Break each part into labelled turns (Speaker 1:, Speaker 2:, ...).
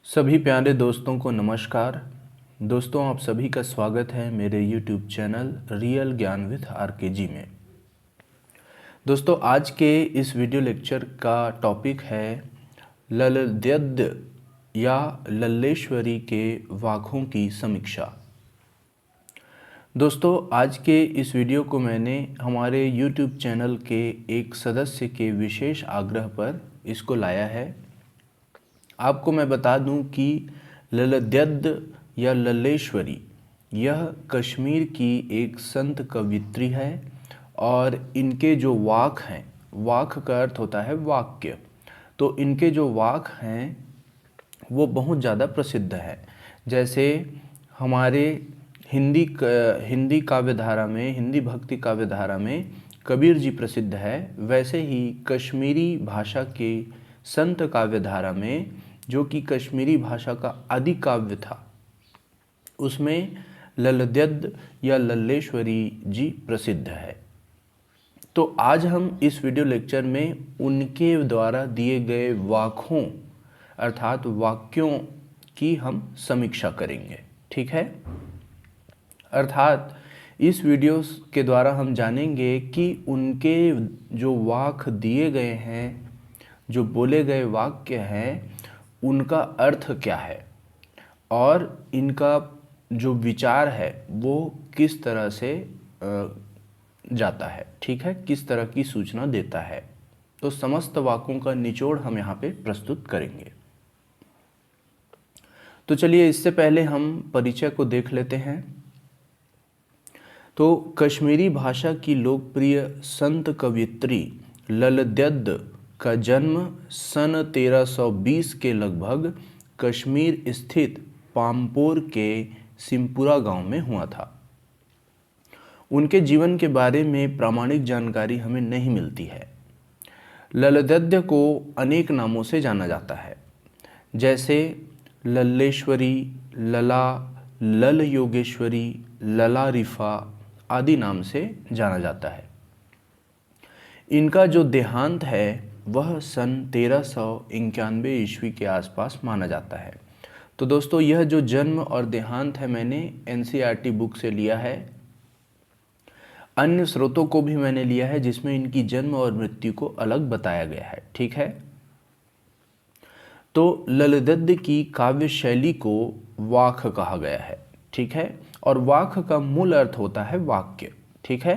Speaker 1: सभी प्यारे दोस्तों को नमस्कार। दोस्तों, आप सभी का स्वागत है मेरे YouTube चैनल रियल ज्ञान विद आरकेजी में। दोस्तों, आज के इस वीडियो लेक्चर का टॉपिक है ललद्यद्य या लल्लेश्वरी के वाक्यों की समीक्षा। दोस्तों, आज के इस वीडियो को मैंने हमारे YouTube चैनल के एक सदस्य के विशेष आग्रह पर इसको लाया है। आपको मैं बता दूं कि ललद्यद्य या लल्लेश्वरी यह कश्मीर की एक संत कवियत्री है और इनके जो वाक हैं, वाक का अर्थ होता है वाक्य, तो इनके जो वाक हैं वो बहुत ज़्यादा प्रसिद्ध है। जैसे हमारे हिंदी काव्यधारा में, हिंदी भक्ति काव्यधारा में कबीर जी प्रसिद्ध है, वैसे ही कश्मीरी भाषा के संत काव्यधारा में, जो कि कश्मीरी भाषा का आदि काव्य था, उसमें ललद्यद्य या लल्लेश्वरी जी प्रसिद्ध है। तो आज हम इस वीडियो लेक्चर में उनके द्वारा दिए गए वाक्यों अर्थात वाक्यों की हम समीक्षा करेंगे। ठीक है, अर्थात इस वीडियो के द्वारा हम जानेंगे कि उनके जो वाक दिए गए हैं, जो बोले गए वाक्य हैं, उनका अर्थ क्या है और इनका जो विचार है वो किस तरह से जाता है। ठीक है, किस तरह की सूचना देता है। तो समस्त वाक्यों का निचोड़ हम यहाँ पे प्रस्तुत करेंगे। तो चलिए, इससे पहले हम परिचय को देख लेते हैं। तो कश्मीरी भाषा की लोकप्रिय संत कवियत्री ललद्यद्य का जन्म सन 1320 के लगभग कश्मीर स्थित पामपोर के सिमपुरा गांव में हुआ था। उनके जीवन के बारे में प्रामाणिक जानकारी हमें नहीं मिलती है। ललद्यद्य को अनेक नामों से जाना जाता है, जैसे लल्लेश्वरी, लला, लल योगेश्वरी, लला रिफा आदि नाम से जाना जाता है। इनका जो देहांत है वह सन 1391 ईस्वी के आसपास माना जाता है। तो दोस्तों, यह जो जन्म और देहांत है मैंने एनसीईआरटी बुक से लिया है। अन्य स्रोतों को भी मैंने लिया है जिसमें इनकी जन्म और मृत्यु को अलग बताया गया है। ठीक है, तो ललद्यद्य की काव्य शैली को वाक कहा गया है। ठीक है, और वाक का मूल अर्थ होता है वाक्य। ठीक है,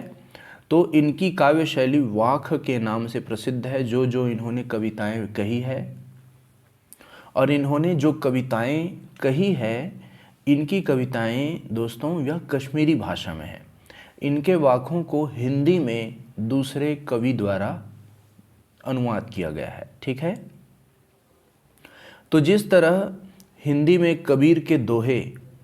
Speaker 1: तो इनकी काव्य शैली वाक के नाम से प्रसिद्ध है। जो जो इन्होंने कविताएं कही है और इन्होंने जो कविताएं कही है, इनकी कविताएं दोस्तों यह कश्मीरी भाषा में है। इनके वाकों को हिंदी में दूसरे कवि द्वारा अनुवाद किया गया है। ठीक है, तो जिस तरह हिंदी में कबीर के दोहे,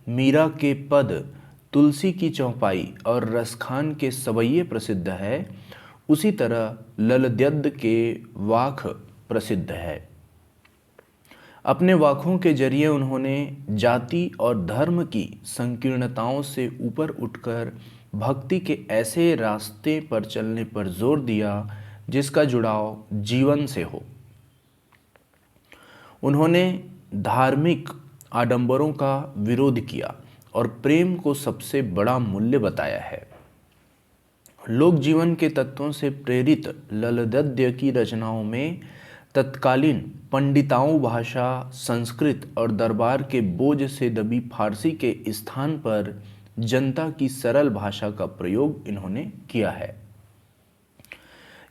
Speaker 1: मीरा के पद, तुलसी की चौपाई और रसखान के सवैये प्रसिद्ध है, उसी तरह ललद्यद्य के वाक प्रसिद्ध है। अपने वाकों के जरिए उन्होंने जाति और धर्म की संकीर्णताओं से ऊपर उठकर भक्ति के ऐसे रास्ते पर चलने पर जोर दिया जिसका जुड़ाव जीवन से हो। उन्होंने धार्मिक आडंबरों का विरोध किया और प्रेम को सबसे बड़ा मूल्य बताया है। लोक जीवन के तत्वों से प्रेरित ललद्यद्य की रचनाओं में तत्कालीन पंडिताओं भाषा, संस्कृत और दरबार के बोझ से दबी फारसी के स्थान पर जनता की सरल भाषा का प्रयोग इन्होंने किया है।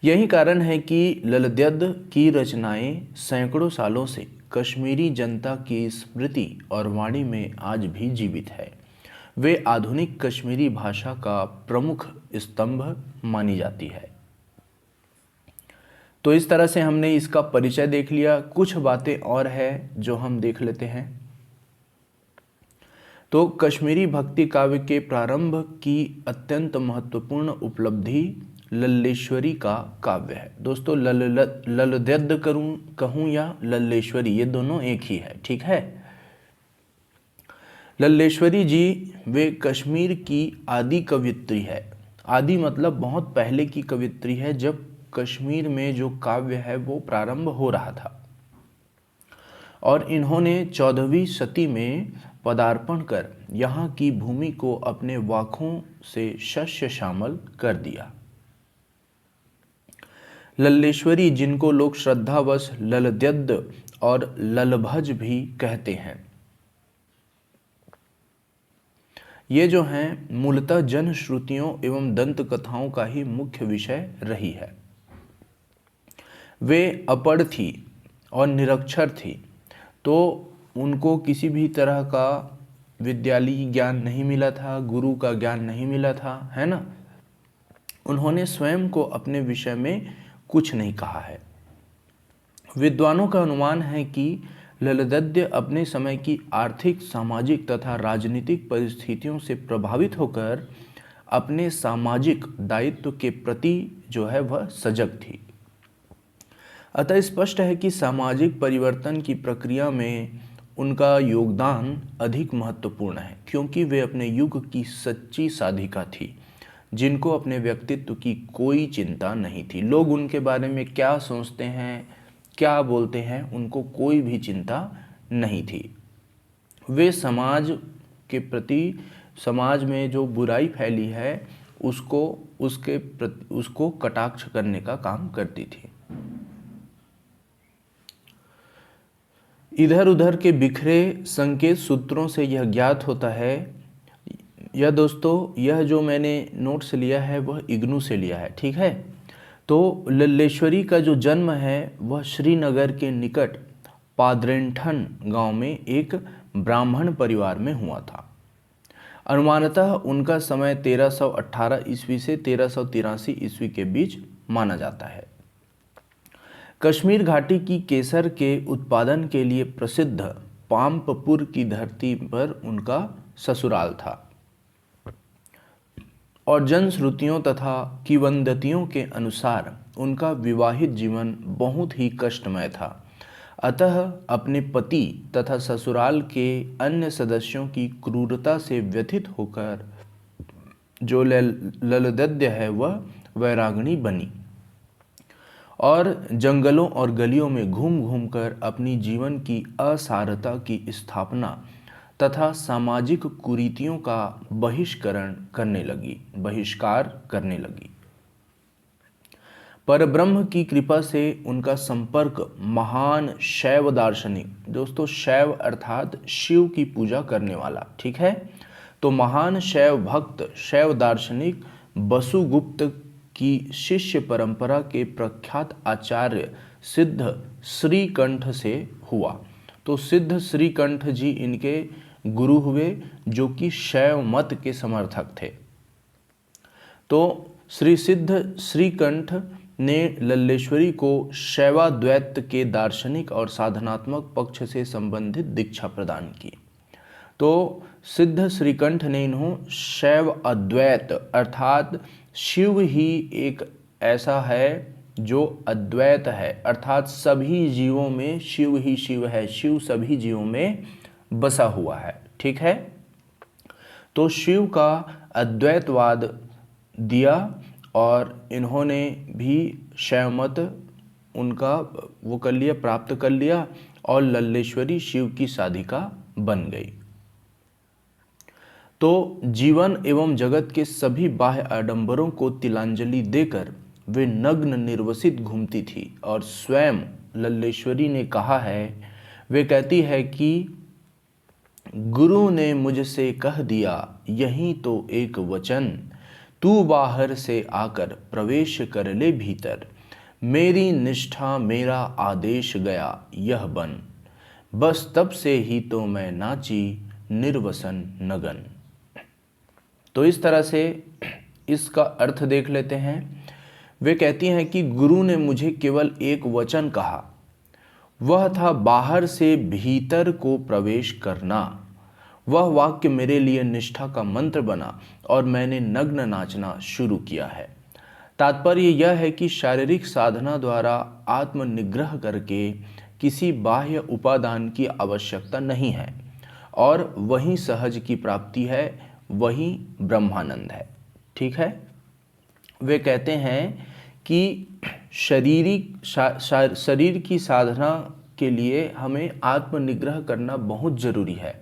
Speaker 1: यही कारण है कि ललद्यद्य की रचनाएं सैकड़ों सालों से कश्मीरी जनता की स्मृति और वाणी में आज भी जीवित है। वे आधुनिक कश्मीरी भाषा का प्रमुख स्तंभ मानी जाती है। तो इस तरह से हमने इसका परिचय देख लिया। कुछ बातें और है जो हम देख लेते हैं। तो कश्मीरी भक्ति काव्य के प्रारंभ की अत्यंत महत्वपूर्ण उपलब्धि लल्लेश्वरी का काव्य है। दोस्तों, ललद्यद्य कहूँ या लल्लेश्वरी, ये दोनों एक ही है। ठीक है, लल्लेश्वरी जी वे कश्मीर की आदि कवियत्री है। आदि मतलब बहुत पहले की कवियत्री है, जब कश्मीर में जो काव्य है वो प्रारंभ हो रहा था। और इन्होंने 14वीं शती में पदार्पण कर यहाँ की भूमि को अपने वाखों से शस्य श्यामल कर दिया। लल्लेश्वरी, जिनको लोग श्रद्धावश ललद्यद्द और ललभज भी कहते हैं, ये जो हैं मूलतः जन श्रुतियों एवं दंत कथाओं का ही मुख्य विषय रही है। वे अपढ़ थी और निरक्षर थी, तो उनको किसी भी तरह का विद्यालयी ज्ञान नहीं मिला था, गुरु का ज्ञान नहीं मिला था, है ना। उन्होंने स्वयं को अपने विषय में कुछ नहीं कहा है। विद्वानों का अनुमान है कि ललद्यद्य अपने समय की आर्थिक, सामाजिक तथा राजनीतिक परिस्थितियों से प्रभावित होकर अपने सामाजिक दायित्व के प्रति जो है वह सजग थी। अतः स्पष्ट है कि सामाजिक परिवर्तन की प्रक्रिया में उनका योगदान अधिक महत्वपूर्ण है, क्योंकि वे अपने युग की सच्ची साधिका थी, जिनको अपने व्यक्तित्व की कोई चिंता नहीं थी। लोग उनके बारे में क्या सोचते हैं, क्या बोलते हैं, उनको कोई भी चिंता नहीं थी। वे समाज के प्रति, समाज में जो बुराई फैली है उसको कटाक्ष करने का काम करती थी। इधर उधर के बिखरे संकेत सूत्रों से यह ज्ञात होता है, यह दोस्तों, यह जो मैंने नोट्स लिया है वह इग्नू से लिया है, ठीक है। तो लल्लेश्वरी का जो जन्म है वह श्रीनगर के निकट पाद्रेंठन गांव में एक ब्राह्मण परिवार में हुआ था। अनुमानतः उनका समय 1318 ईस्वी से 1383 ईस्वी के बीच माना जाता है। कश्मीर घाटी की केसर के उत्पादन के लिए प्रसिद्ध पाम्पपुर की धरती पर उनका ससुराल था और जनश्रुतियों तथा किंवदंतियों के अनुसार उनका विवाहित जीवन बहुत ही कष्टमय था। अतः अपने पति तथा ससुराल के अन्य सदस्यों की क्रूरता से व्यथित होकर जो ललद्यद्य है वह वैरागिणी बनी और जंगलों और गलियों में घूम घूम कर अपनी जीवन की असारता की स्थापना तथा सामाजिक कुरीतियों का बहिष्कार करने लगी। परब्रह्म की कृपा से उनका संपर्क महान शैव दार्शनिक, दोस्तों शैव अर्थात शिव की पूजा करने वाला, ठीक है, तो महान शैव भक्त, शैव दार्शनिक वसुगुप्त की शिष्य परंपरा के प्रख्यात आचार्य सिद्ध श्रीकंठ से हुआ। तो सिद्ध श्रीकंठ जी इनके गुरु हुए, जो कि शैव मत के समर्थक थे। तो श्री सिद्ध श्रीकंठ ने लल्लेश्वरी को शैवाद्वैत के दार्शनिक और साधनात्मक पक्ष से संबंधित दीक्षा प्रदान की। तो सिद्ध श्रीकंठ ने इन्हों शैव अद्वैत अर्थात शिव ही एक ऐसा है जो अद्वैत है, अर्थात सभी जीवों में शिव ही शिव है, शिव सभी जीवों में बसा हुआ है, ठीक है। तो शिव का अद्वैतवाद दिया और इन्होंने भी शैवमत उनका वो कर लिया, प्राप्त कर लिया और लल्लेश्वरी शिव की साधिका बन गई। तो जीवन एवं जगत के सभी बाह्य आडंबरों को तिलांजलि देकर वे नग्न निर्वसित घूमती थी और स्वयं लल्लेश्वरी ने कहा है, वे कहती है कि गुरु ने मुझसे कह दिया यही तो एक वचन, तू बाहर से आकर प्रवेश कर ले भीतर, मेरी निष्ठा मेरा आदेश गया यह बन, बस तब से ही तो मैं नाची निर्वसन नगन। तो इस तरह से इसका अर्थ देख लेते हैं। वे कहती हैं कि गुरु ने मुझे केवल एक वचन कहा, वह था बाहर से भीतर को प्रवेश करना। वह वाक्य मेरे लिए निष्ठा का मंत्र बना और मैंने नग्न नाचना शुरू किया है। तात्पर्य यह है कि शारीरिक साधना द्वारा आत्मनिग्रह करके किसी बाह्य उपादान की आवश्यकता नहीं है और वही सहज की प्राप्ति है, वही ब्रह्मानंद है, ठीक है। वे कहते हैं कि शरीर की साधना के लिए हमें आत्मनिग्रह करना बहुत ज़रूरी है।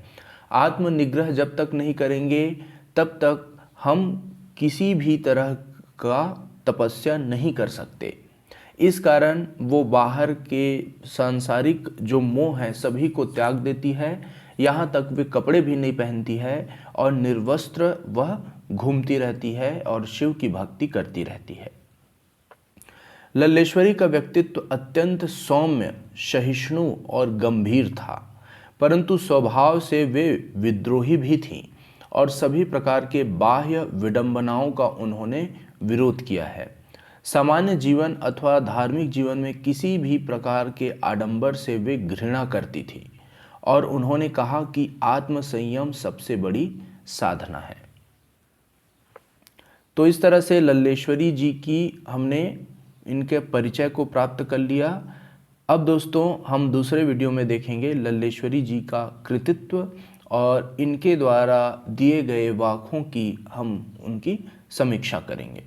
Speaker 1: आत्मनिग्रह जब तक नहीं करेंगे तब तक हम किसी भी तरह का तपस्या नहीं कर सकते। इस कारण वो बाहर के सांसारिक जो मोह है सभी को त्याग देती है, यहाँ तक वे कपड़े भी नहीं पहनती है और निर्वस्त्र वह घूमती रहती है और शिव की भक्ति करती रहती है। लल्लेश्वरी का व्यक्तित्व अत्यंत सौम्य, सहिष्णु और गंभीर था, परंतु स्वभाव से वे विद्रोही भी थीं और सभी प्रकार के बाह्य विडंबनाओं का उन्होंने विरोध किया है। सामान्य जीवन अथवा धार्मिक जीवन में किसी भी प्रकार के आडंबर से वे घृणा करती थी और उन्होंने कहा कि आत्मसंयम सबसे बड़ी साधना है। तो इस तरह से लल्लेश्वरी जी की हमने इनके परिचय को प्राप्त कर लिया। अब दोस्तों हम दूसरे वीडियो में देखेंगे लल्लेश्वरी जी का कृतित्व और इनके द्वारा दिए गए वाक्यों की हम उनकी समीक्षा करेंगे।